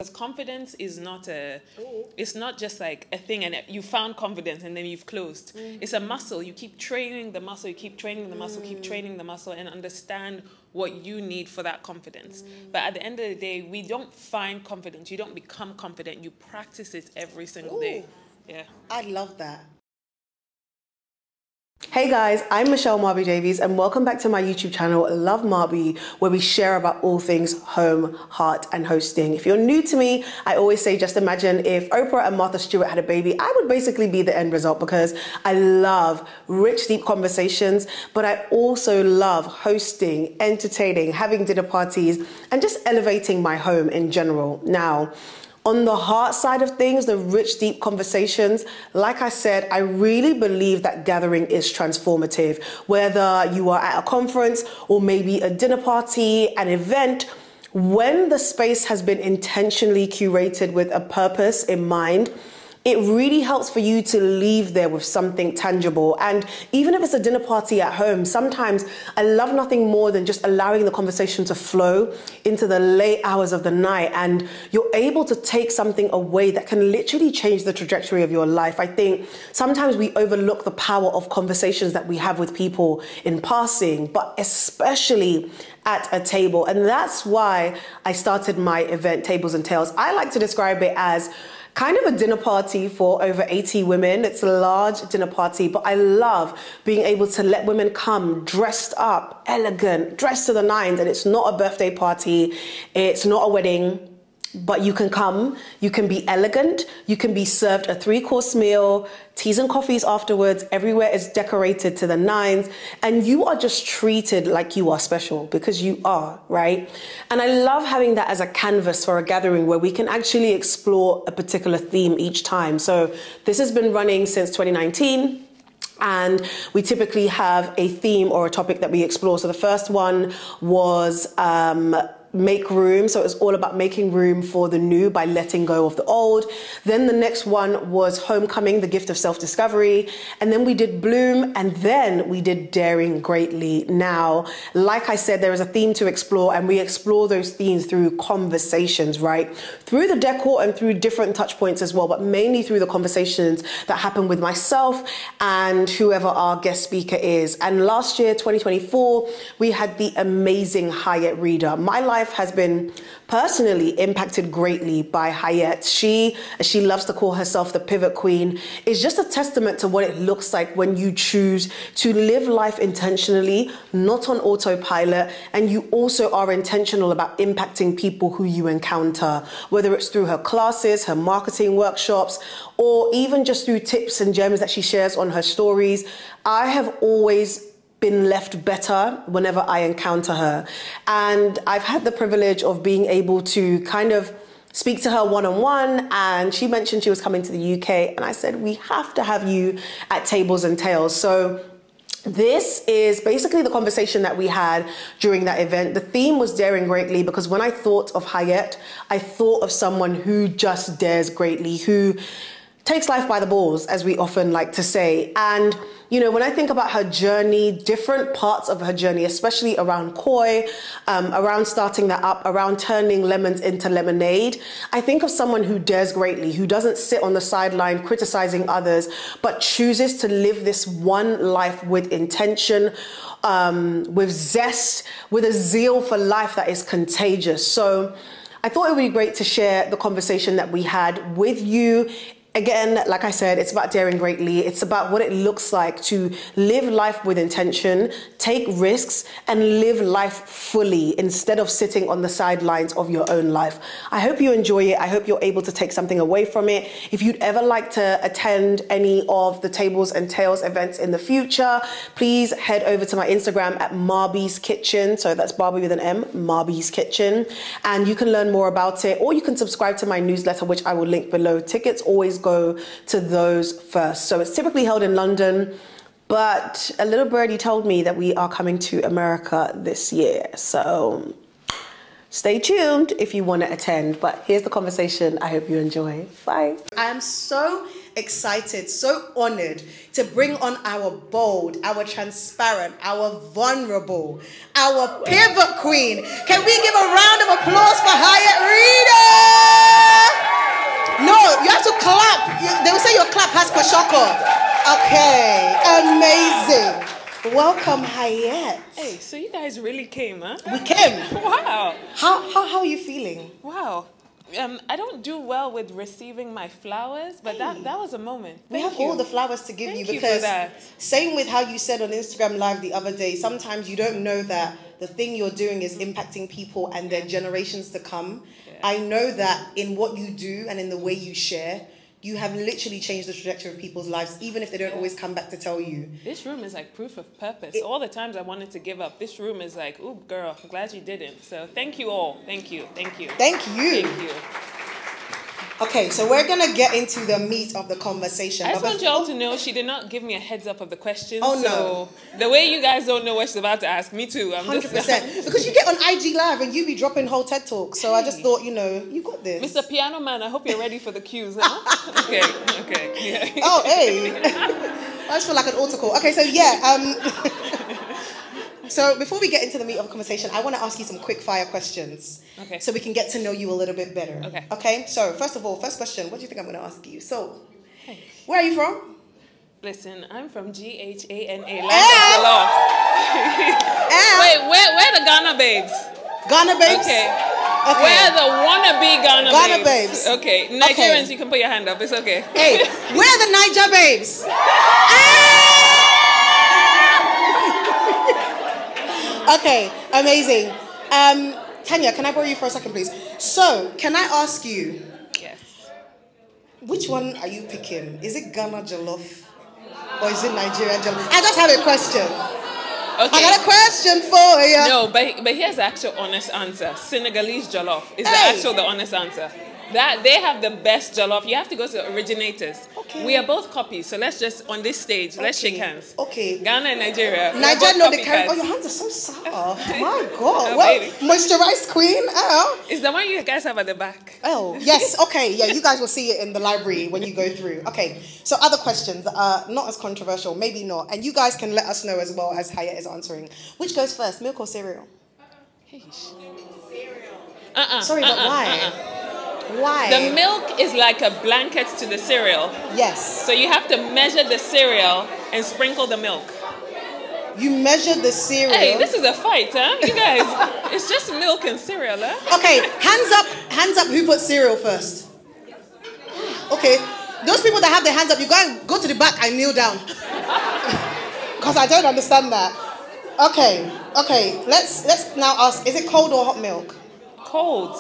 Because confidence is not it's not just like a thing and you found confidence and then you've closed. It's a muscle. You keep training the muscle, you keep training the muscle, keep training the muscle, and understand what you need for that confidence. But at the end of the day, we don't find confidence. You don't become confident. You practice it every single day. Yeah. I love that. Hey guys, I'm Michelle Marbie Davies and welcome back to my YouTube channel, Love Marbie, where we share about all things home, heart and hosting. If you're new to me, I always say just imagine if Oprah and Martha Stewart had a baby, I would basically be the end result because I love rich, deep conversations, but I also love hosting, entertaining, having dinner parties and just elevating my home in general. Now, on the heart side of things, the rich, deep conversations, like I said, I really believe that gathering is transformative. Whether you are at a conference or maybe a dinner party, an event, when the space has been intentionally curated with a purpose in mind, it really helps for you to leave there with something tangible. And even if it's a dinner party at home, sometimes I love nothing more than just allowing the conversation to flow into the late hours of the night. And you're able to take something away that can literally change the trajectory of your life. I think sometimes we overlook the power of conversations that we have with people in passing, but especially at a table. And that's why I started my event, Tables and Tales. I like to describe it as kind of a dinner party for over 80 women. It's a large dinner party, but I love being able to let women come dressed up, elegant, dressed to the nines. And it's not a birthday party. It's not a wedding. But you can come, you can be elegant, you can be served a 3-course meal, teas and coffees afterwards, everywhere is decorated to the nines, and you are just treated like you are special, because you are, right? And I love having that as a canvas for a gathering where we can actually explore a particular theme each time. So this has been running since 2019. And we typically have a theme or a topic that we explore. So the first one was make room. So it was all about making room for the new by letting go of the old. Then the next one was homecoming, the gift of self-discovery. And then we did bloom, and then we did daring greatly. Now, like I said, there is a theme to explore, and we explore those themes through conversations, right? Through the decor and through different touch points as well, but mainly through the conversations that happen with myself and whoever our guest speaker is. And last year, 2024, we had the amazing Hayet Rida. My life has been personally impacted greatly by Hayet. She, as she loves to call herself, the pivot queen, is just a testament to what it looks like when you choose to live life intentionally, not on autopilot, and you also are intentional about impacting people who you encounter, whether it's through her classes, her marketing workshops, or even just through tips and gems that she shares on her stories. I have always been left better whenever I encounter her. And I've had the privilege of being able to kind of speak to her one-on-one, and she mentioned she was coming to the UK, and I said, we have to have you at Tables and Tales. So this is basically the conversation that we had during that event. The theme was daring greatly, because when I thought of Hayet, I thought of someone who just dares greatly, who takes life by the balls, as we often like to say. And, you know, when I think about her journey, different parts of her journey, especially around Koi, around starting that up, around turning lemons into lemonade, I think of someone who dares greatly, who doesn't sit on the sideline criticizing others, but chooses to live this one life with intention, with zest, with a zeal for life that is contagious. So I thought it would be great to share the conversation that we had with you. Again, like I said, it's about daring greatly. It's about what it looks like to live life with intention, take risks, and live life fully instead of sitting on the sidelines of your own life. I hope you enjoy it. I hope you're able to take something away from it. If you'd ever like to attend any of the Tables and Tales events in the future, please head over to my Instagram at Marbie's Kitchen. So that's Barbie with an M, Marbie's Kitchen. And you can learn more about it, or you can subscribe to my newsletter, which I will link below. Tickets always go to those first. So it's typically held in London, but a little birdie told me that we are coming to America this year. So stay tuned if you want to attend. But here's the conversation. I hope you enjoy. Bye. I am so excited, so honored to bring on our bold, our transparent, our vulnerable, our pivot queen. Can we give a round of applause for Hayet Rida? That's Kwashoko. Okay, amazing. Welcome, Hayet. Hey, so you guys really came, huh? We came. Wow. How are you feeling? Wow. I don't do well with receiving my flowers, but that was a moment. We have all the flowers to give you because for that. Same with how you said on Instagram Live the other day, sometimes you don't know that the thing you're doing is impacting people and their generations to come. Yeah. I know that in what you do and in the way you share, you have literally changed the trajectory of people's lives, even if they don't always come back to tell you. This room is like proof of purpose. All the times I wanted to give up, this room is like, ooh, girl, I'm glad you didn't. So thank you all. Thank you. Thank you. Thank you. Thank you. Okay, so we're going to get into the meat of the conversation. I just want you all to know she did not give me a heads up of the questions. Oh, no. So the way you guys don't know what she's about to ask, me too. 100%. Because you get on IG Live and you be dropping whole TED Talks. So I just thought, you got this. Mr. Piano Man, I hope you're ready for the cues, huh? Okay. Yeah. Oh, hey. I just feel like an altar call. Okay, so yeah. So before we get into the meat of the conversation, I want to ask you some quick fire questions. Okay. So we can get to know you a little bit better. Okay. Okay, so first of all, first question, what do you think I'm going to ask you? So, where are you from? Listen, I'm from Ghana, Wait, where are the Ghana babes? Ghana babes? Okay. Where are the wannabe Ghana babes? Okay. Nigerians, you can put your hand up. It's okay. Hey, where are the Niger babes? Okay, amazing. Tanya, can I borrow you for a second, please? So, can I ask you? Yes. Which one are you picking? Is it Ghana jollof or is it Nigeria jollof? I just have a question. Okay. I got a question for you. No, but here's the actual honest answer. Senegalese jollof is the honest answer. That they have the best jollof. You have to go to the originators. Okay. We are both copies, so let's just on this stage, let's shake hands. Okay. Ghana and Nigeria. Nigeria, no, they carry. Oh, your hands are so soft. My God. Well, moisturized queen. Oh. Is the one you guys have at the back? Oh, yes. Okay. Yeah, you guys will see it in the library when you go through. Okay. So other questions that are not as controversial, maybe not, and you guys can let us know as well as Hayet is answering. Which goes first, milk or cereal? Sorry, but why? Why? The milk is like a blanket to the cereal. Yes. So you have to measure the cereal and sprinkle the milk. You measure the cereal? Hey, this is a fight, huh? You guys, it's just milk and cereal, huh? Okay, hands up who put cereal first. Okay, those people that have their hands up, you go to the back and kneel down. Because I don't understand that. Okay, let's now ask, is it cold or hot milk? Cold.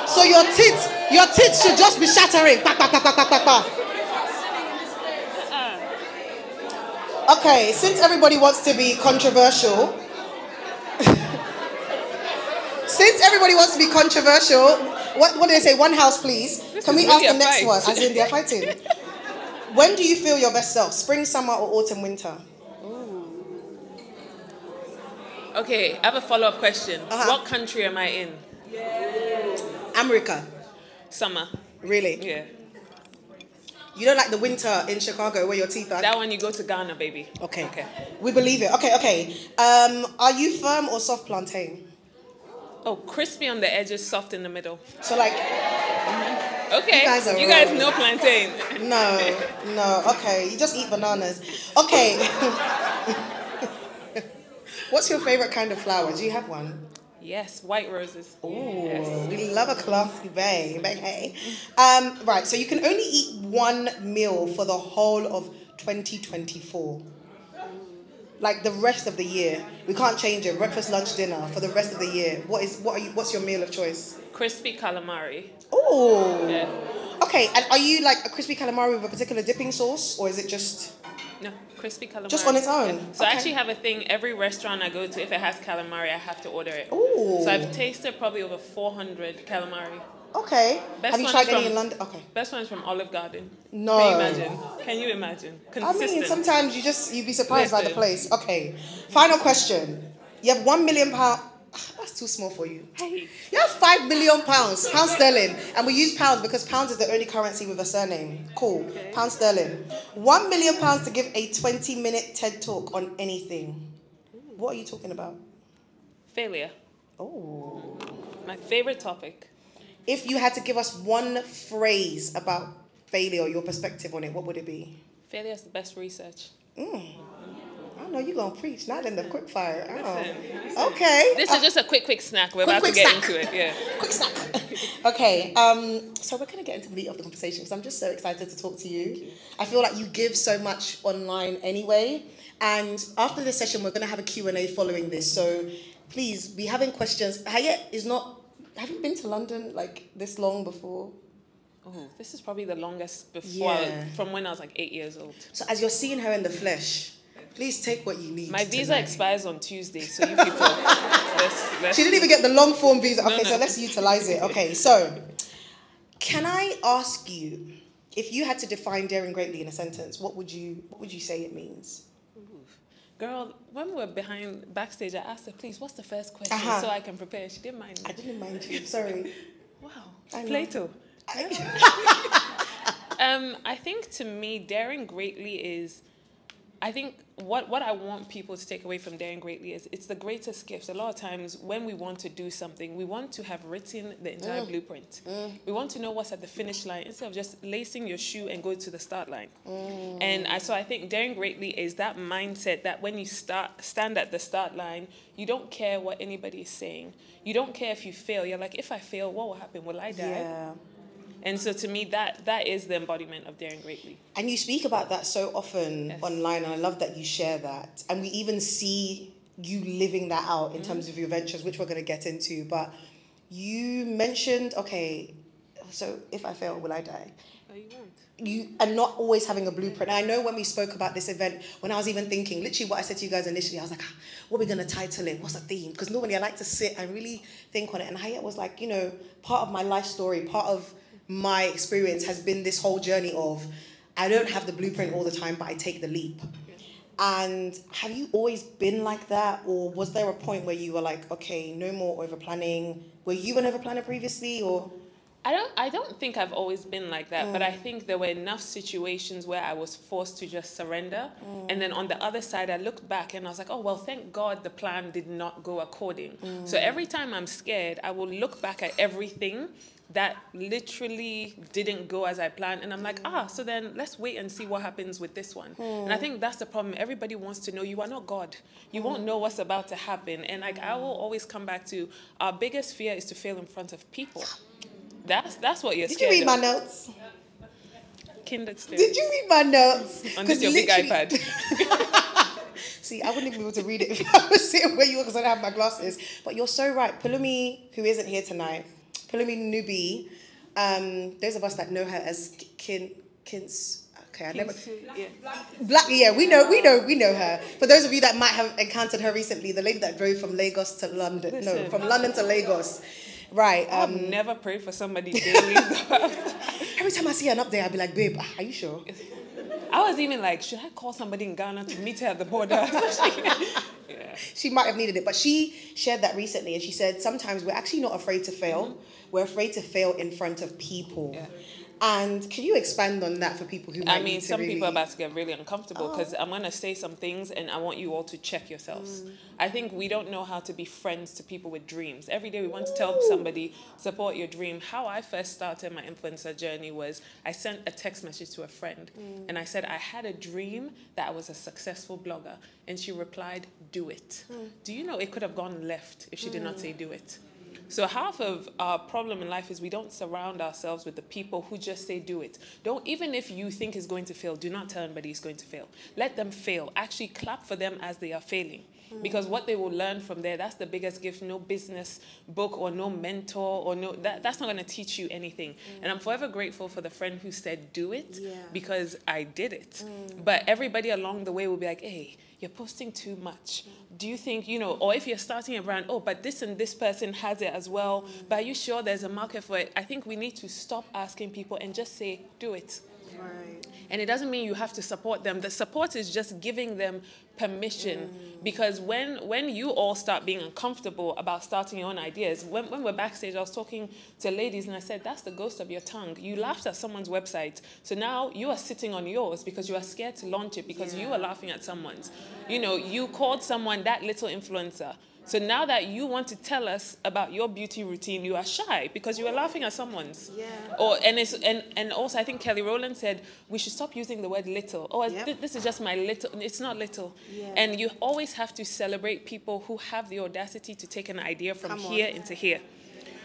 So your tits should just be shattering. Okay, since everybody wants to be controversial, what do they say? One house, please. Can we ask the next one? As in, they're fighting. When do you feel your best self? Spring, summer, or autumn, winter? Okay, I have a follow-up question. What country am I in? America. Summer. Really? Yeah. You don't like the winter in Chicago where your teeth are? That one you go to Ghana, baby. Okay. We believe it. Okay. Are you firm or soft plantain? Oh, crispy on the edges, soft in the middle. So like... Okay. You guys know plantain. No. Okay. You just eat bananas. Okay. What's your favorite kind of flower? Do you have one? Yes, white roses. Oh, yes. We love a classy babe. Hey. Right, so you can only eat one meal for the whole of 2024. Like the rest of the year. We can't change it. Breakfast, lunch, dinner for the rest of the year. What's your meal of choice? Crispy calamari. Oh. Yeah. Okay, and are you like a crispy calamari with a particular dipping sauce, or is it just... No, crispy calamari. Just on its own? Yeah. So I actually have a thing, every restaurant I go to, if it has calamari, I have to order it. Ooh. So I've tasted probably over 400 calamari. Okay. Have you tried any in London? Okay. Best one is from Olive Garden. No. Can you imagine? Consistent. I mean, sometimes you'd be surprised by the place. Okay. Final question. You have £1 million. That's too small for you. Hey. You have £5 million, pounds sterling. And we use pounds because pounds is the only currency with a surname. Cool. Okay. Pound sterling. £1 million to give a 20-minute TED Talk on anything. What are you talking about? Failure. Oh. My favorite topic. If you had to give us one phrase about failure, your perspective on it, what would it be? Failure is the best research. I know you're going to preach, not in the quick fire. Listen. Okay. This is just a quick snack. We're about to get into it. Yeah. Quick snack. Okay. So we're going to get into the meat of the conversation because I'm just so excited to talk to you. I feel like you give so much online anyway. And after this session, we're going to have a Q&A following this. So please be having questions. Hayet is not... Have you been to London like this long before? Oh, this is probably the longest before, from when I was like 8 years old. So as you're seeing her in the flesh, please take what you need. My visa expires on Tuesday, so you people, let's... She didn't even get the long form visa. Okay, No. so let's utilize it. Okay, so can I ask you, if you had to define daring greatly in a sentence, what would you say it means? Girl, when we were backstage, I asked her, please, what's the first question so I can prepare? She didn't mind me. I didn't mind you, sorry. Wow, Plato. I think to me, daring greatly is, I think what I want people to take away from daring greatly is it's the greatest gift. A lot of times when we want to do something, we want to have written the entire blueprint. We want to know what's at the finish line instead of just lacing your shoe and go to the start line. And so I think daring greatly is that mindset that when you stand at the start line, you don't care what anybody is saying. You don't care if you fail. You're like, if I fail, what will happen? Will I die? Yeah. And so to me, that is the embodiment of daring greatly. And you speak about that so often online, and I love that you share that. And we even see you living that out in terms of your ventures, which we're going to get into. But you mentioned, okay, so if I fail, will I die? No, you won't. And not always having a blueprint. I know when we spoke about this event, when I was even thinking, literally what I said to you guys initially, I was like, what are we going to title it? What's the theme? Because normally I like to sit and really think on it. And Hayet was like, part of my life story, part of my experience has been this whole journey of, I don't have the blueprint all the time, but I take the leap. And have you always been like that? Or was there a point where you were like, okay, no more over planning? Were you an over planner previously, or? I don't think I've always been like that, but I think there were enough situations where I was forced to just surrender. And then on the other side, I looked back and I was like, oh, well, thank God the plan did not go according. So every time I'm scared, I will look back at everything that literally didn't go as I planned. And I'm like, so then let's wait and see what happens with this one. And I think that's the problem. Everybody wants to know you are not God. You won't know what's about to happen. And like I will always come back to our biggest fear is to fail in front of people. That's what you're scared of. Did you read my notes? Kindred stories. Did you read my notes? On this your big iPad. See, I wouldn't even be able to read it if I was sitting where you were because I don't have my glasses. But you're so right. Pulumi, who isn't here tonight, Pulumi Nubi, those of us that know her as Kins. Okay, I never. Black. Yeah, we know her. For those of you that might have encountered her recently, the lady that drove from Lagos to London. Listen. No, from London to Lagos. Right. I've never prayed for somebody daily. Every time I see her up there, I'll be like, babe, are you sure? I was even like, should I call somebody in Ghana to meet her at the border? Yeah. She might have needed it, but she shared that recently, and she said sometimes we're actually not afraid to fail. We're afraid to fail in front of people. Yeah. And can you expand on that for people who might need to some really... people are about to get really uncomfortable because I'm going to say some things and I want you all to check yourselves. I think we don't know how to be friends to people with dreams. Every day we want to tell somebody, support your dream. How I first started my influencer journey was I sent a text message to a friend and I said, I had a dream that I was a successful blogger. And she replied, do it. Do you know it could have gone left if she did not say do it? So half of our problem in life is we don't surround ourselves with the people who just say do it. Even if you think it's going to fail, do not tell anybody it's going to fail. Let them fail. Actually clap for them as they are failing. Because what they will learn from there, that's the biggest gift. No business book or no mentor or that's not going to teach you anything. And I'm forever grateful for the friend who said do it because I did it. But everybody along the way will be like, hey, you're posting too much. Do you think, or if you're starting a brand, but this and this person has it as well, but are you sure there's a market for it? I think we need to stop asking people and just say, do it. Right. And it doesn't mean you have to support them. The support is just giving them permission. Because when you all start being uncomfortable about starting your own ideas, when we're backstage, I was talking to ladies and I said, that's the ghost of your tongue. You laughed at someone's website. So now you are sitting on yours because you are scared to launch it because you are laughing at someone's. You called someone that little influencer So now that you want to tell us about your beauty routine, you are shy because you are laughing at someone's. Yeah. And also I think Kelly Rowland said we should stop using the word little. Oh, this is just my little. It's not little. Yeah. And you always have to celebrate people who have the audacity to take an idea from here into here.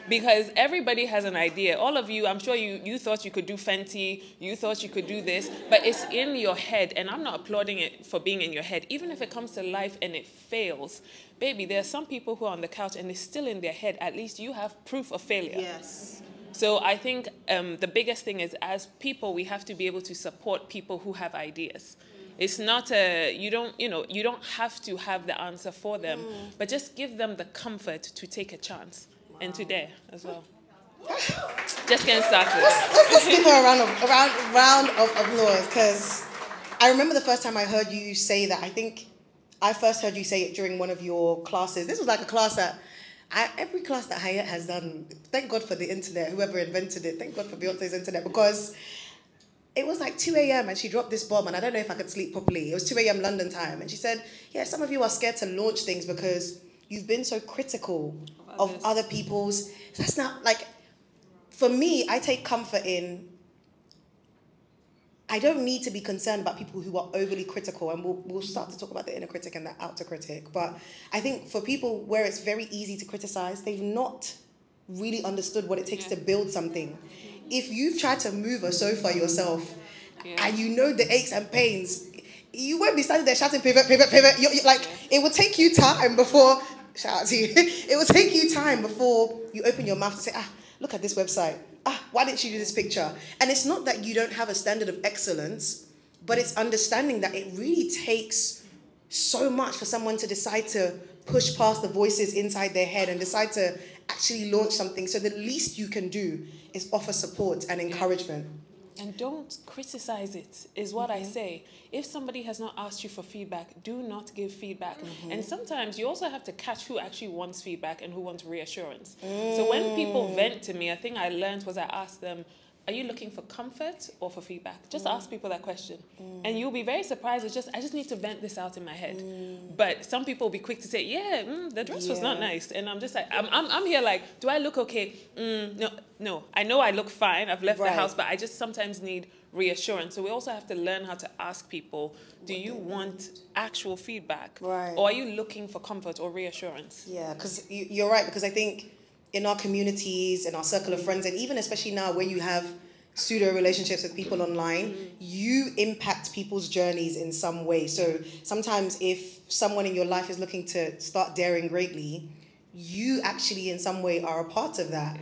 Because everybody has an idea. All of you, I'm sure you thought you could do Fenty, you thought you could do this, but it's in your head, and I'm not applauding it for being in your head. Even if it comes to life and it fails, baby, there are some people who are on the couch and it's still in their head. At least you have proof of failure. Yes. So I think the biggest thing is, as people, we have to be able to support people who have ideas. It's not you don't have to have the answer for them, but just give them the comfort to take a chance. And to dare as well. Just getting started. Let's give her a round of applause, because I remember the first time I heard you say that. I think I first heard you say it during one of your classes. This was like a class that every class that Hayet has done. Thank God for the internet, whoever invented it. Thank God for Beyonce's internet, because it was like 2 a.m. and she dropped this bomb, and I don't know if I could sleep properly. It was 2 a.m. London time, and she said, yeah, some of you are scared to launch things because you've been so critical of other people's. That's not, like, for me, I take comfort in, I don't need to be concerned about people who are overly critical, and we'll start to talk about the inner critic and the outer critic. But I think for people where it's very easy to criticize, they've not really understood what it takes to build something. If you've tried to move a sofa yourself, and you know the aches and pains, you won't be standing there shouting pivot, pivot, pivot. You're like, it will take you time before, shout out to you, it will take you time before you open your mouth to say, look at this website. Why didn't you do this picture? And it's not that you don't have a standard of excellence, but it's understanding that it really takes so much for someone to decide to push past the voices inside their head and decide to actually launch something. So the least you can do is offer support and encouragement. And don't criticize it, is what I say. If somebody has not asked you for feedback, do not give feedback. And sometimes you also have to catch who actually wants feedback and who wants reassurance. So when people vent to me, a thing I learned was I asked them, are you looking for comfort or for feedback? Just ask people that question. And you'll be very surprised. It's just, I just need to vent this out in my head. But some people will be quick to say, the dress was not nice. And I'm just like, I'm here like, do I look okay? No. I know I look fine. I've left the house, but I just sometimes need reassurance. So we also have to learn how to ask people, do you want actual feedback? Or are you looking for comfort or reassurance? Yeah, because you're right, because I think in our communities, in our circle of friends, and even especially now where you have pseudo relationships with people online, you impact people's journeys in some way. So sometimes if someone in your life is looking to start daring greatly, you actually in some way are a part of that.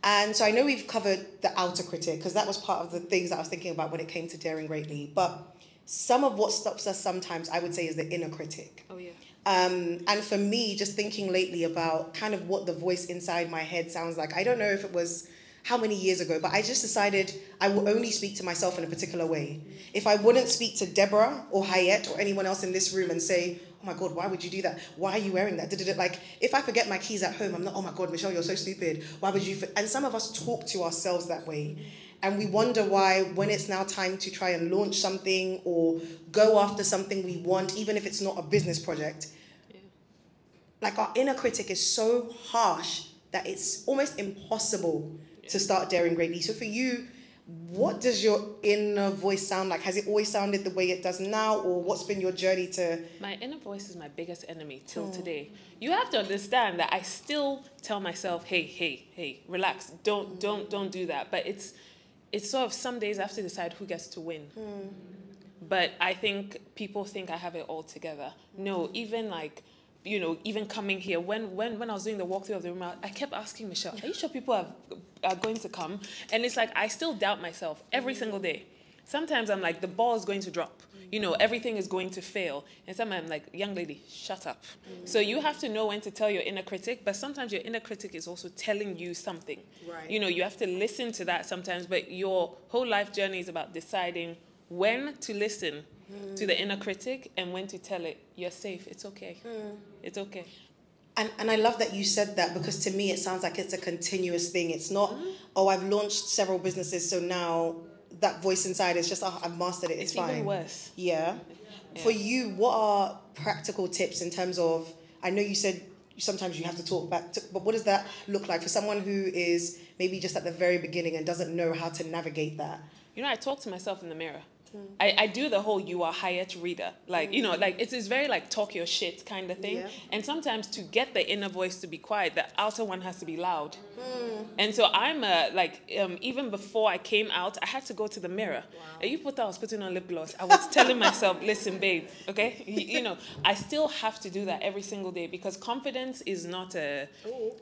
And so I know we've covered the outer critic, because that was part of the things that I was thinking about when it came to daring greatly. But some of what stops us sometimes, I would say, is the inner critic. Oh, yeah. And for me, just thinking lately about kind of what the voice inside my head sounds like. I don't know if it was how many years ago, but I just decided I will only speak to myself in a particular way. If I wouldn't speak to Deborah or Hayet or anyone else in this room and say, oh my God, why would you do that? Why are you wearing that? Like, if I forget my keys at home, I'm not, oh my God, Michelle, you're so stupid. Why would you? And some of us talk to ourselves that way. And we wonder why, when it's now time to try and launch something or go after something we want, even if it's not a business project, like our inner critic is so harsh that it's almost impossible to start daring greatly. So for you, what does your inner voice sound like? Has it always sounded the way it does now, or what's been your journey to... My inner voice is my biggest enemy till today. You have to understand that I still tell myself, hey, relax, don't do that. But it's sort of some days I have to decide who gets to win. But I think people think I have it all together. No, even like, you know, even coming here, when I was doing the walkthrough of the room, I kept asking Michelle, are you sure people are going to come? And it's like, I still doubt myself every single day. Sometimes I'm like, the ball is going to drop. You know, everything is going to fail. And sometimes I'm like, young lady, shut up. So you have to know when to tell your inner critic, but sometimes your inner critic is also telling you something. Right. You know, you have to listen to that sometimes, but your whole life journey is about deciding when to listen to the inner critic and when to tell it, you're safe, it's okay. It's okay. And I love that you said that, because to me it sounds like it's a continuous thing. It's not, oh, I've launched several businesses, so now that voice inside is just, oh, I've mastered it, it's fine. It's even worse. Yeah. For you, what are practical tips in terms of, I know you said sometimes you have to talk back to, but what does that look like for someone who is maybe just at the very beginning and doesn't know how to navigate that? You know, I talk to myself in the mirror. I do the whole "you are Hayet Rida," like, you know, like it's very like talk your shit kind of thing. And sometimes to get the inner voice to be quiet, the outer one has to be loud. And so I'm even before I came out, I had to go to the mirror. And you thought I was putting on lip gloss. I was telling myself, listen, babe, okay, you know, I still have to do that every single day, because confidence is not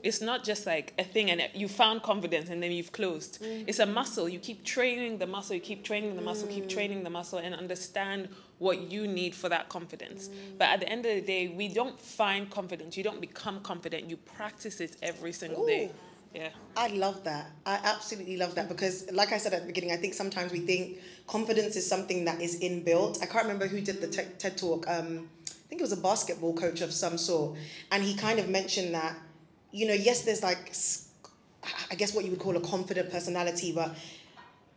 it's not just like a thing and you found confidence and then you've closed. It's a muscle. You keep training the muscle. You keep training the muscle. Keep training the muscle, and understand what you need for that confidence. But at the end of the day, we don't find confidence. You don't become confident. You practice it every single day. Yeah. I love that. I absolutely love that, because like I said at the beginning, I think sometimes we think confidence is something that is inbuilt. I can't remember who did the TED Talk. I think it was a basketball coach of some sort. And he kind of mentioned that, you know, yes, there's like, I guess what you would call a confident personality, but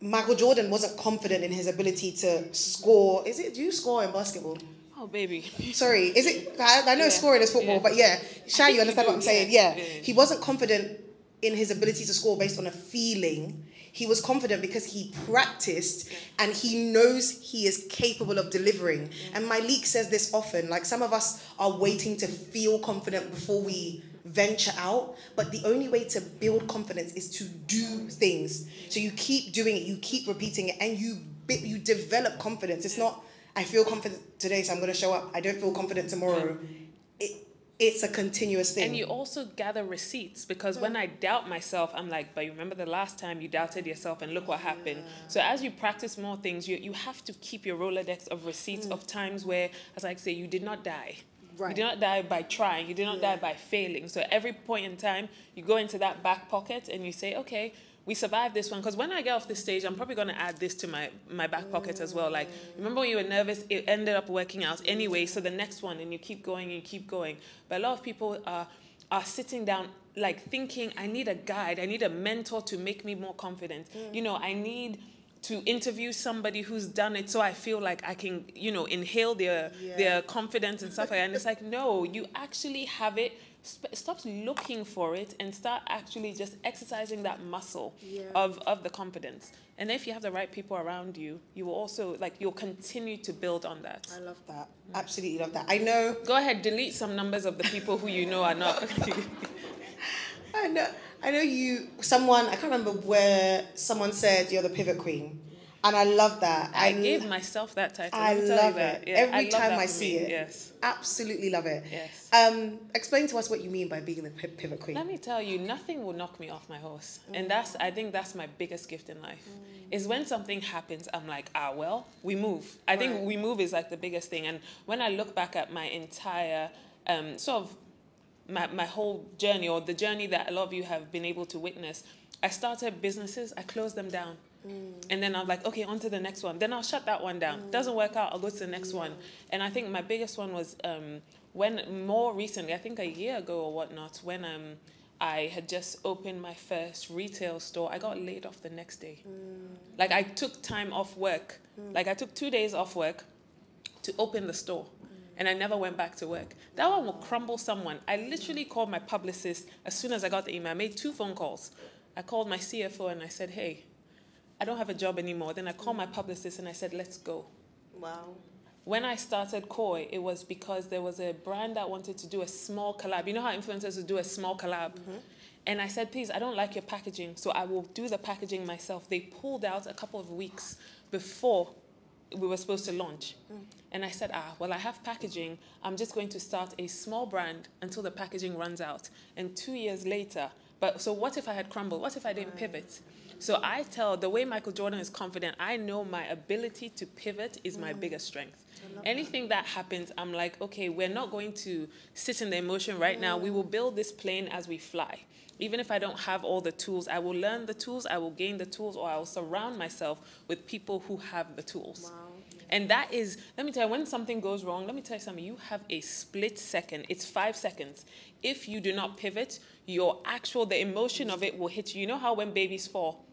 Michael Jordan wasn't confident in his ability to score. Do you score in basketball? Oh, baby. Sorry, is it? I know scoring is football, but yeah. Shy, you understand what I'm saying? Yeah. He wasn't confident in his ability to score based on a feeling. He was confident because he practiced and he knows he is capable of delivering. And Myleik says this often, like some of us are waiting to feel confident before we venture out, but the only way to build confidence is to do things. So you keep doing it, you keep repeating it, and you develop confidence. It's not, I feel confident today, so I'm going to show up. I don't feel confident tomorrow. It's a continuous thing. And you also gather receipts, because when I doubt myself, I'm like, but you remember the last time you doubted yourself and look what happened. So as you practice more things, you have to keep your Rolodex of receipts of times where, as I say, you did not die. Right. You did not die by trying. You did not die by failing. So every point in time, you go into that back pocket and you say, okay, we survived this one. Because when I get off this stage, I'm probably going to add this to my back pocket as well. Like, remember when you were nervous, it ended up working out anyway. So the next one, and you keep going and you keep going. But a lot of people are sitting down, like thinking, I need a guide. I need a mentor to make me more confident. You know, I need to interview somebody who's done it so I feel like I can, you know, inhale their confidence and stuff like that. And it's like, no, you actually have it. Stop looking for it and start actually just exercising that muscle of the confidence. And if you have the right people around you, you will also, like, you'll continue to build on that. I love that. Absolutely love that. I know. Go ahead, delete some numbers of the people who you know are not. I know you, someone, I can't remember where someone said you're the pivot queen. And I love that. I gave myself that title. I love it. Yeah, Every time I see it. Yes. Absolutely love it. Yes. Explain to us what you mean by being the pivot queen. Let me tell you, nothing will knock me off my horse. And I think that's my biggest gift in life. Is when something happens, I'm like, well, we move. I think we move is like the biggest thing. And when I look back at my entire sort of my whole journey, or the journey that a lot of you have been able to witness, I started businesses, I closed them down. And then I'm like, okay, on to the next one. Then I'll shut that one down. Doesn't work out, I'll go to the next one. And I think my biggest one was when more recently, I think a year ago or whatnot, when I had just opened my first retail store, I got laid off the next day. Like, I took time off work. Like, I took 2 days off work to open the store. And I never went back to work. That one will crumble someone. I literally called my publicist as soon as I got the email. I made 2 phone calls. I called my CFO and I said, hey, I don't have a job anymore. Then I called my publicist and I said, let's go. Wow. When I started Koi, it was because there was a brand that wanted to do a small collab. You know how influencers would do a small collab? And I said, please, I don't like your packaging, so I will do the packaging myself. They pulled out a couple of weeks before we were supposed to launch. And I said, well, I have packaging. I'm just going to start a small brand until the packaging runs out. And 2 years later, so what if I had crumbled? What if I didn't pivot? So I tell, the way Michael Jordan is confident, I know my ability to pivot is my biggest strength. Anything that happens, I'm like, okay, we're not going to sit in the emotion right now. We will build this plane as we fly. Even if I don't have all the tools, I will learn the tools, I will gain the tools, or I will surround myself with people who have the tools. Wow. And that is, let me tell you, when something goes wrong, let me tell you something, you have a split second. It's 5 seconds. If you do not pivot, the emotion of it will hit you. You know how when babies fall,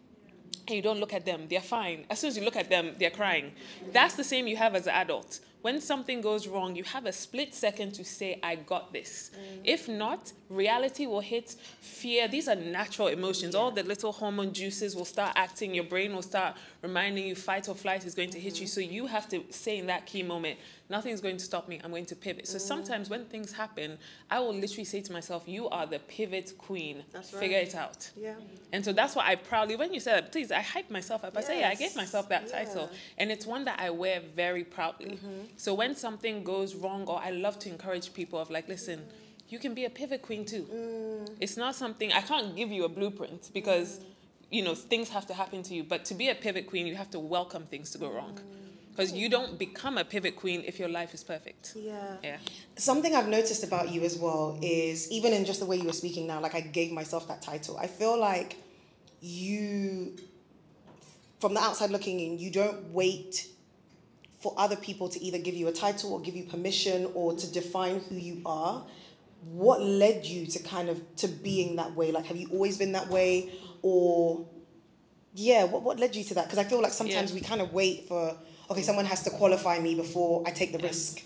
and you don't look at them, they're fine. As soon as you look at them, they're crying. That's the same you have as an adult. when something goes wrong, you have a split second to say, I got this. If not, reality will hit. Fear, these are natural emotions. All the little hormone juices will start acting. Your brain will start reminding you fight or flight is going to hit you. So you have to say in that key moment, nothing's going to stop me. I'm going to pivot. So sometimes when things happen, I will literally say to myself, you are the pivot queen. That's right. Figure it out. Yeah. And so that's why I proudly, when you said that, please, I hype myself up. I say, yeah, I gave myself that title. And it's one that I wear very proudly. So when something goes wrong, or I love to encourage people of like, listen, you can be a pivot queen too. It's not something, I can't give you a blueprint because, you know, things have to happen to you. But to be a pivot queen, you have to welcome things to go wrong. Because you don't become a pivot queen if your life is perfect. Yeah. Something I've noticed about you as well is, even in just the way you were speaking now, like I gave myself that title. I feel like you, from the outside looking in, you don't wait for other people to either give you a title or give you permission or to define who you are. What led you to kind of to being that way? Like, have you always been that way? Or, yeah, what led you to that? Because I feel like sometimes we kind of wait for, okay, someone has to qualify me before I take the risk.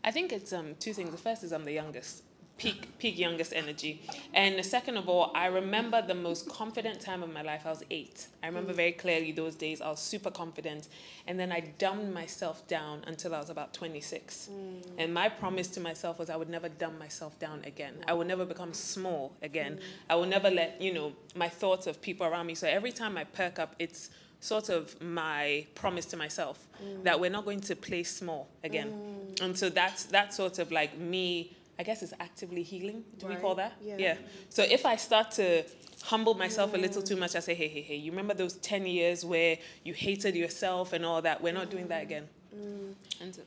I think it's two things. The first is I'm the youngest. Peak youngest energy. And the second of all, I remember the most confident time of my life. I was 8. I remember very clearly those days. I was super confident. And then I dumbed myself down until I was about 26. And my promise to myself was I would never dumb myself down again. I would never become small again. I would never let, you know, my thoughts of people around me. So every time I perk up, it's sort of my promise to myself that we're not going to play small again. And so that's sort of like me, I guess it's actively healing. Do we call that? Yeah. So if I start to humble myself a little too much, I say, hey, you remember those 10 years where you hated yourself and all that? We're not doing that again. And so,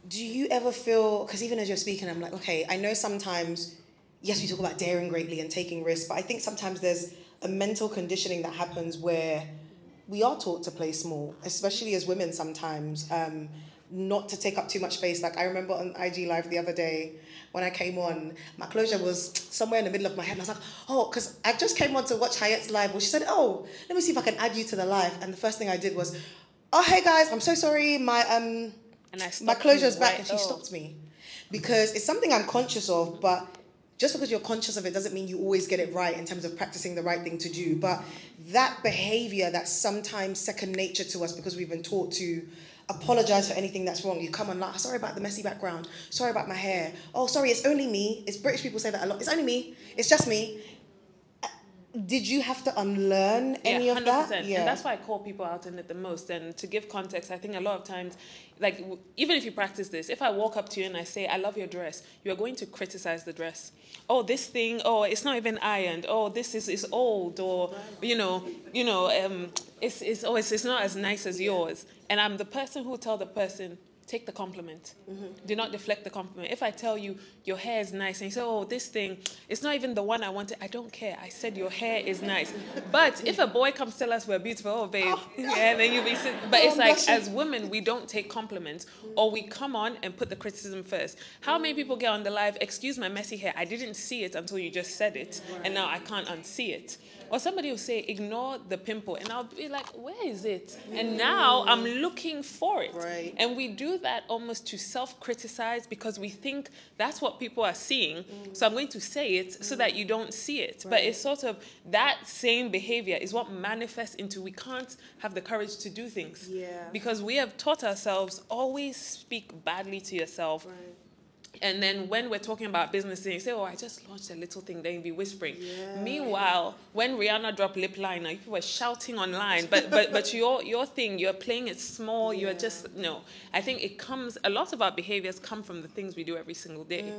do you ever feel, because even as you're speaking, I'm like, okay, I know sometimes, yes, we talk about daring greatly and taking risks, but I think sometimes there's a mental conditioning that happens where we are taught to play small, especially as women sometimes, not to take up too much space. Like I remember on IG Live the other day when I came on, my closure was somewhere in the middle of my head. And I was like, oh, because I just came on to watch Hayet's live. Well, she said, oh, let me see if I can add you to the live. And the first thing I did was, oh, hey guys, I'm so sorry. My closure's back. And she stopped me because it's something I'm conscious of, but just because you're conscious of it doesn't mean you always get it right in terms of practicing the right thing to do. But that behavior that's sometimes second nature to us because we've been taught to apologize for anything that's wrong. You come on, like, sorry about the messy background. Sorry about my hair. Oh, sorry, it's only me. It's British people say that a lot. It's only me. It's just me. Did you have to unlearn any of that? Yeah, and that's why I call people out in it the most. And to give context, I think a lot of times, like, even if you practice this, if I walk up to you and I say, I love your dress, you are going to criticize the dress. Oh, this thing, oh, it's not even ironed. Oh, this is old. Or, it's not as nice as yours. And I'm the person who will tell the person, take the compliment. Do not deflect the compliment. If I tell you your hair is nice and you say, oh, this thing, it's not even the one I wanted, I don't care. I said your hair is nice. But if a boy comes tell us we're beautiful, oh, babe, then you'll be sick. But it's like, as women, we don't take compliments, or we come on and put the criticism first. How many people get on the live, excuse my messy hair, I didn't see it until you just said it, and now I can't unsee it. Or somebody will say, ignore the pimple. And I'll be like, where is it? And now I'm looking for it. Right. And we do that almost to self-criticize because we think that's what people are seeing. So I'm going to say it so that you don't see it. Right. But it's sort of that same behavior is what manifests into we can't have the courage to do things. Yeah. Because we have taught ourselves, always speak badly to yourself. Right. And then when we're talking about business things, you say, oh, I just launched a little thing, then you'll be whispering. Yeah. Meanwhile, when Rihanna dropped lip liner, people were shouting online, but your thing, you're playing it small, you're just, no. I think it comes, a lot of our behaviors come from the things we do every single day.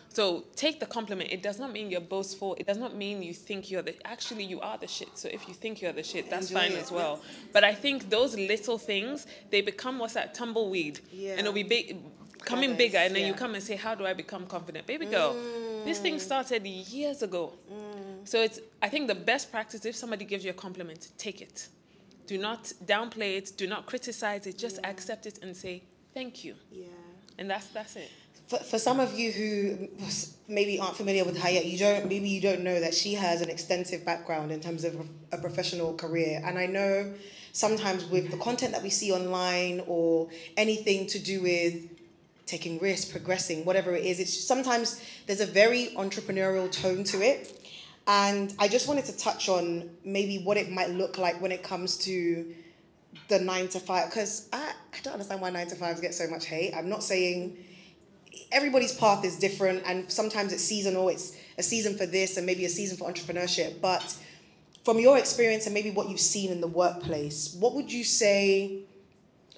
So take the compliment. It does not mean you're boastful. It does not mean you think actually you are the shit. So if you think you're the shit, that's fine as well. But I think those little things, they become what's that, tumbleweed. Yeah. And it'll be big, coming bigger, and then you come and say, how do I become confident? Baby girl, this thing started years ago. So I think the best practice, if somebody gives you a compliment, take it. Do not downplay it, do not criticize it, just accept it and say, thank you. Yeah. And that's it. For some of you who maybe aren't familiar with Hayet, maybe you don't know that she has an extensive background in terms of a professional career. And I know sometimes with the content that we see online or anything to do with taking risks, progressing, whatever it is. It's sometimes there's a very entrepreneurial tone to it. And I just wanted to touch on maybe what it might look like when it comes to the 9 to 5, because I don't understand why 9 to 5s get so much hate. I'm not saying everybody's path is different, and sometimes it's seasonal. It's a season for this and maybe a season for entrepreneurship. But from your experience and maybe what you've seen in the workplace, what would you say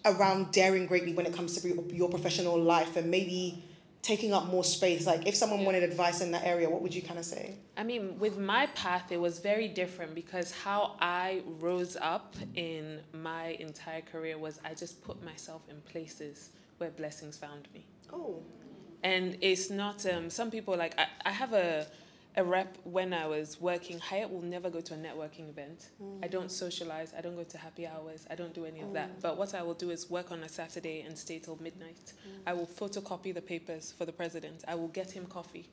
around daring greatly when it comes to your professional life and maybe taking up more space? Like if someone wanted advice in that area, what would you kind of say? I mean, with my path, it was very different because how I rose up in my entire career was I just put myself in places where blessings found me. Oh. And it's not, some people like, I have a rep when I was working. Hayet will never go to a networking event. I don't socialize. I don't go to happy hours. I don't do any of that. But what I will do is work on a Saturday and stay till midnight. I will photocopy the papers for the president. I will get him coffee.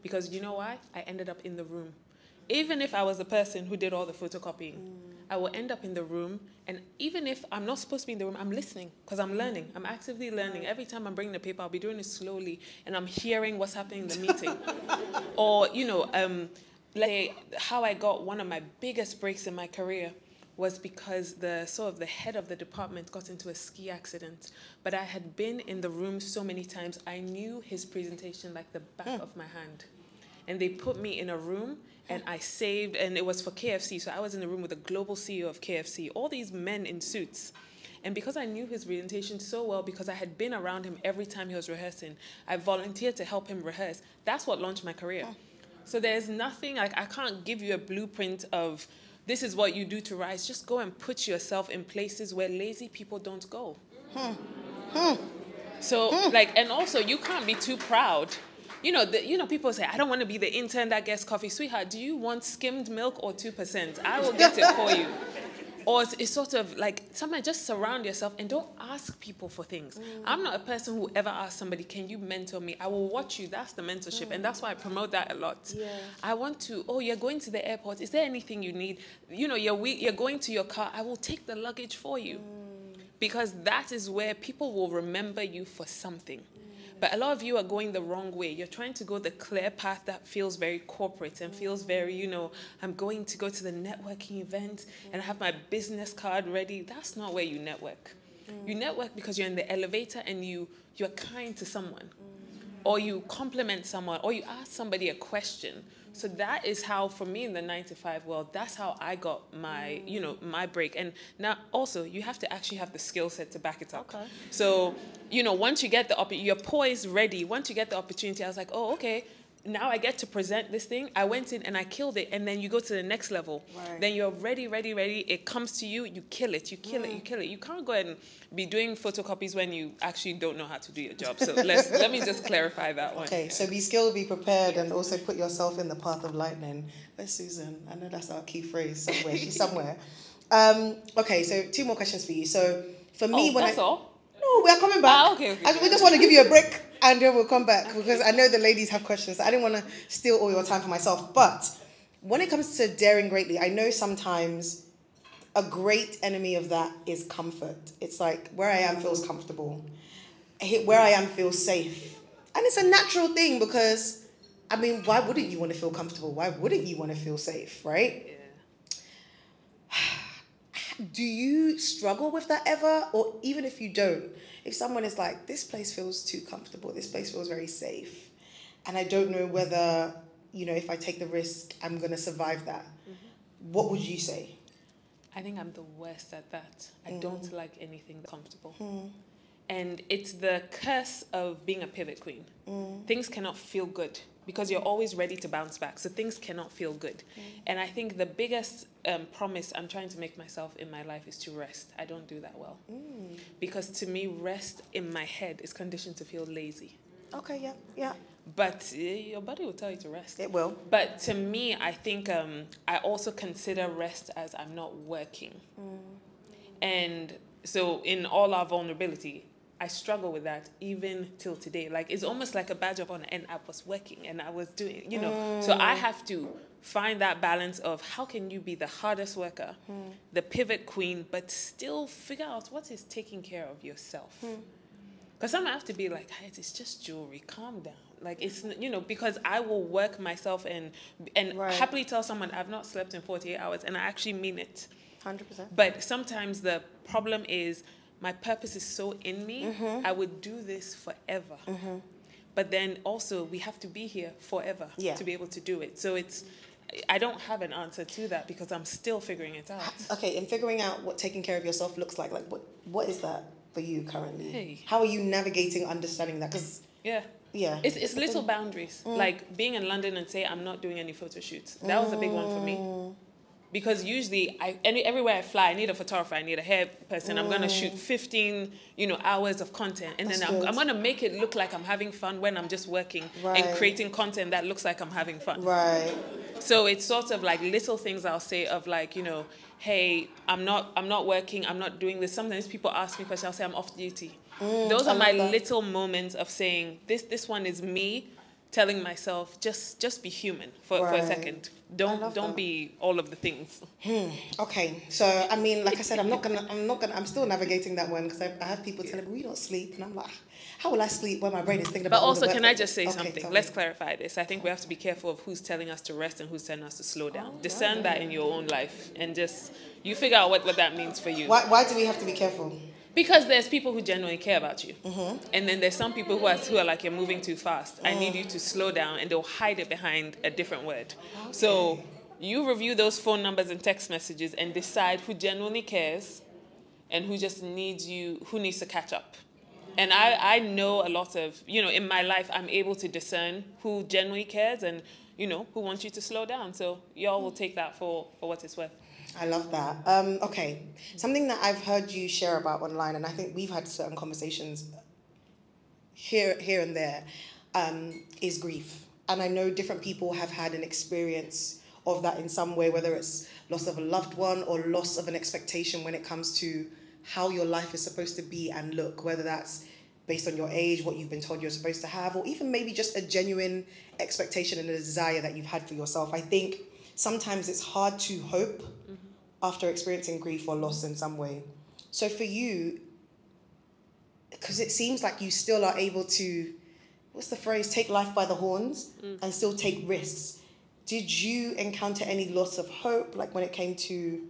Because you know why? I ended up in the room. Even if I was the person who did all the photocopying, I will end up in the room. And even if I'm not supposed to be in the room, I'm listening because I'm learning. I'm actively learning. Every time I'm bringing the paper, I'll be doing it slowly. And I'm hearing what's happening in the meeting. Or, you know, let's say how I got one of my biggest breaks in my career was because the head of the department got into a ski accident. But I had been in the room so many times, I knew his presentation like the back of my hand. And they put me in a room and I saved, and it was for KFC. So I was in the room with the global CEO of KFC, all these men in suits. And because I knew his presentation so well, because I had been around him every time he was rehearsing, I volunteered to help him rehearse. That's what launched my career. So there's nothing, like I can't give you a blueprint of this is what you do to rise. Just go and put yourself in places where lazy people don't go. So like, and also you can't be too proud. You know, people say, I don't want to be the intern that gets coffee. Sweetheart, do you want skimmed milk or 2%? I will get it for you. Or it's sort of like, sometimes just surround yourself and don't ask people for things. I'm not a person who ever asks somebody, can you mentor me? I will watch you. That's the mentorship. And that's why I promote that a lot. Yeah. I want to, you're going to the airport. Is there anything you need? You know, you're going to your car. I will take the luggage for you. Because that is where people will remember you for something. But a lot of you are going the wrong way. You're trying to go the clear path that feels very corporate and feels very, you know, I'm going to go to the networking event and I have my business card ready. That's not where you network. You network because you're in the elevator and you're kind to someone. Or you compliment someone, or you ask somebody a question. So that is how, for me in the 9 to 5 world, that's how I got my, you know, my break. And now also, you have to actually have the skill set to back it up. Okay. So, you know, once you get you're poised, ready. Once you get the opportunity, I was like, oh, okay. Now I get to present this thing. I went in and I killed it. And then you go to the next level. Right. Then you're ready. It comes to you. You kill it. You kill it. You can't go ahead and be doing photocopies when you actually don't know how to do your job. So let me just clarify that one. Okay, so be skilled, be prepared, and also put yourself in the path of lightning. Where's Susan? I know that's our key phrase somewhere. She's somewhere. Okay, so 2 more questions for you. So for me, that's all? No, we are coming back. Okay. We just want to give you a break. And then we'll come back because I know the ladies have questions. I didn't want to steal all your time for myself. But when it comes to daring greatly, I know sometimes a great enemy of that is comfort. It's like where I am feels comfortable. Where I am feels safe. And it's a natural thing because, I mean, why wouldn't you want to feel comfortable? Why wouldn't you want to feel safe, right? Yeah. Do you struggle with that ever? Or even if you don't, if someone is like, this place feels too comfortable, this place feels very safe, and I don't know whether, you know, if I take the risk, I'm going to survive that, what would you say? I think I'm the worst at that. I don't like anything comfortable. And it's the curse of being a pivot queen. Things cannot feel good because you're always ready to bounce back. So things cannot feel good. And I think the biggest promise I'm trying to make myself in my life is to rest. I don't do that well. Because to me, rest in my head is conditioned to feel lazy. Okay, yeah. But your body will tell you to rest. It will. But to me, I think I also consider rest as I'm not working. And so in all our vulnerability, I struggle with that even till today. Like, it's almost like a badge of honor. And I was working and I was doing, you know. So I have to find that balance of how can you be the hardest worker, the pivot queen, but still figure out what is taking care of yourself. Because some have to be like, hey, it's just jewelry, calm down. Like, it's, you know, because I will work myself and happily tell someone I've not slept in 48 hours, and I actually mean it. 100%. But sometimes the problem is my purpose is so in me, I would do this forever. But then also we have to be here forever to be able to do it. So it's, I don't have an answer to that because I'm still figuring it out. Okay, and figuring out what taking care of yourself looks like what is that for you currently? Hey. How are you navigating understanding that? Because it's little boundaries. Like being in London and say I'm not doing any photo shoots. That was a big one for me. Because usually, everywhere I fly, I need a photographer, I need a hair person. I'm gonna shoot 15, hours of content, and then I'm gonna make it look like I'm having fun when I'm just working and creating content that looks like I'm having fun. Right. So it's sort of like little things I'll say of like, hey, I'm not working, I'm not doing this. Sometimes people ask me questions, I'll say I'm off duty. Those are my little moments of saying this one is me. Telling myself, just be human for a second. Don't be all of the things. Okay, so I mean, like I said, I'm still navigating that one because I have people telling me we don't sleep, and I'm like, how will I sleep when my brain is thinking about? But also, can I just say something? Let's clarify this. I think we have to be careful of who's telling us to rest and who's telling us to slow down. Discern that in your own life, and just you figure out what that means for you. Why do we have to be careful? Because there's people who genuinely care about you. And then there's some people who are like, you're moving too fast. I need you to slow down, and they'll hide it behind a different word. Okay. So you review those phone numbers and text messages and decide who genuinely cares and who just needs to catch up. And I know a lot of, in my life, I'm able to discern who genuinely cares and, who wants you to slow down. So y'all will take that for what it's worth. I love that. Okay, something that I've heard you share about online, and I think we've had certain conversations here and there, is grief. And I know different people have had an experience of that in some way, whether it's loss of a loved one or loss of an expectation when it comes to how your life is supposed to be and look, whether that's based on your age, what you've been told you're supposed to have, or even maybe just a genuine expectation and a desire that you've had for yourself. I think sometimes it's hard to hope after experiencing grief or loss in some way. So for you, because it seems like you still are able to, what's the phrase, take life by the horns and still take risks. Did you encounter any loss of hope, like when it came to,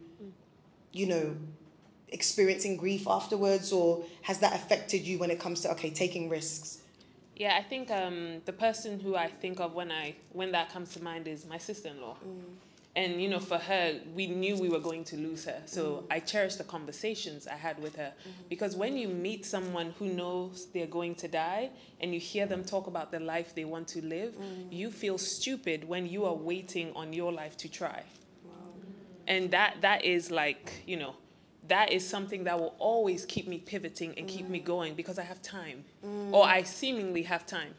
experiencing grief afterwards, or has that affected you when it comes to, taking risks? Yeah, I think the person who I think of when that comes to mind is my sister-in-law. And, for her, we knew we were going to lose her. So I cherish the conversations I had with her. Because when you meet someone who knows they're going to die and you hear them talk about the life they want to live, you feel stupid when you are waiting on your life to try. Wow. And that is like, that is something that will always keep me pivoting and keep me going because I have time. Or I seemingly have time.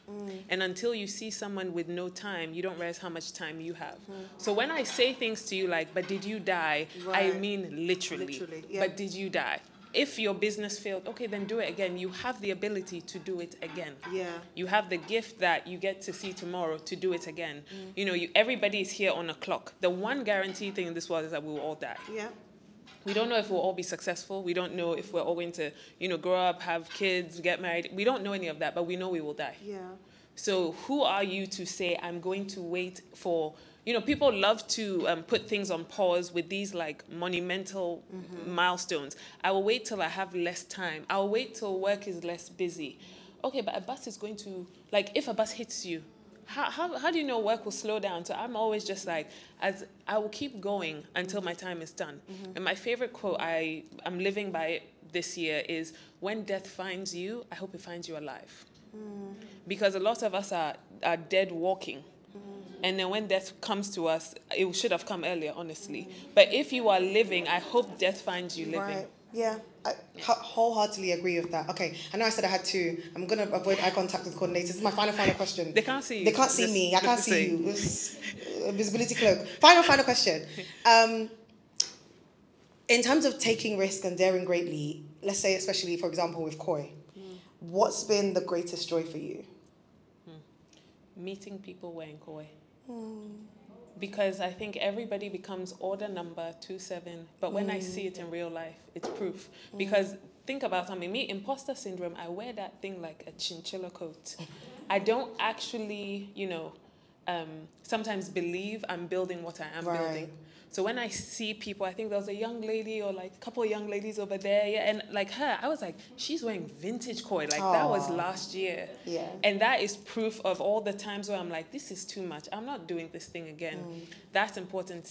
And until you see someone with no time, you don't realize how much time you have. So when I say things to you like, but did you die? I mean literally. But did you die? If your business failed, okay, then do it again. You have the ability to do it again. You have the gift that you get to see tomorrow to do it again. Everybody is here on a clock. The one guaranteed thing in this world is that we will all die. We don't know if we'll all be successful. We don't know if we're all going to, grow up, have kids, get married. We don't know any of that, but we know we will die. So who are you to say, I'm going to wait for, people love to put things on pause with these like monumental milestones. I will wait till I have less time. I'll wait till work is less busy. Okay, but a bus is going to, like if a bus hits you, how do you know work will slow down? So I'm always just like, as I will keep going until my time is done. And my favorite quote, I'm living by it this year, is when death finds you, I hope it finds you alive. Because a lot of us are dead walking. And then when death comes to us, it should have come earlier, honestly. But if you are living, I hope death finds you living. Right. Yeah, I wholeheartily agree with that. Okay, I know I said I had to. I'm going to avoid eye contact with coordinators. This is my final question. They can't see you. They can't see me. I can't see you. It's a visibility cloak. Final question. In terms of taking risk and daring greatly, let's say especially, for example, with Koi, what's been the greatest joy for you? Meeting people wearing Koi. Because I think everybody becomes order number 27, but when I see it in real life, it's proof. Because think about something. Me, imposter syndrome, I wear that thing like a chinchilla coat. I don't actually, sometimes believe I'm building what I am building. So when I see people, I think there was a young lady or like a couple of young ladies over there, and like her, I was like, she's wearing vintage koi. Like that was last year. Yeah. And that is proof of all the times where I'm like, this is too much. I'm not doing this thing again. That's important.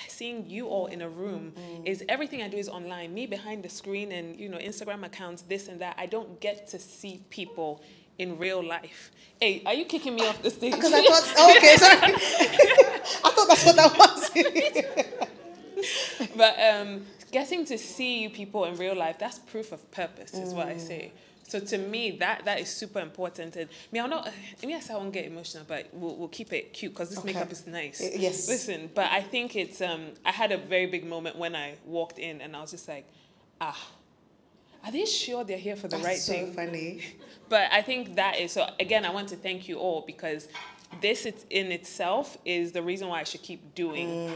Seeing you all in a room is everything I do is online. Me behind the screen and, Instagram accounts, this and that. I don't get to see people in real life. Hey, are you kicking me off the stage? Because I thought, okay, sorry. I thought that's what that was. But getting to see people in real life, that's proof of purpose, is what I say. So to me, that is super important. And yes, I won't get emotional, but we'll keep it cute because this makeup is nice. Yes. Listen, but I think it's, I had a very big moment when I walked in and I was just like, are they sure they're here for the right thing? That's so funny. But I think that is, so again, I want to thank you all because this in itself is the reason why I should keep doing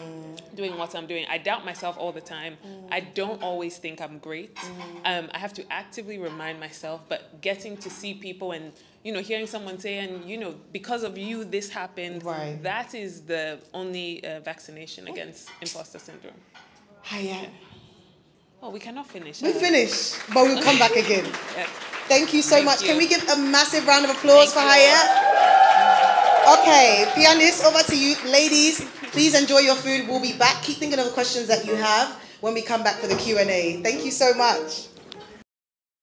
what I'm doing. I doubt myself all the time. I don't always think I'm great. I have to actively remind myself, but getting to see people and, hearing someone say, and, because of you, this happened. Right. That is the only vaccination against imposter syndrome. Hayet. Oh, we cannot finish. We finish, but we'll come back again. Yeah. Thank you so much. Can we give a massive round of applause for Hayet? Okay, pianist, over to you. Ladies, please enjoy your food. We'll be back. Keep thinking of the questions that you have when we come back for the Q&A. Thank you so much.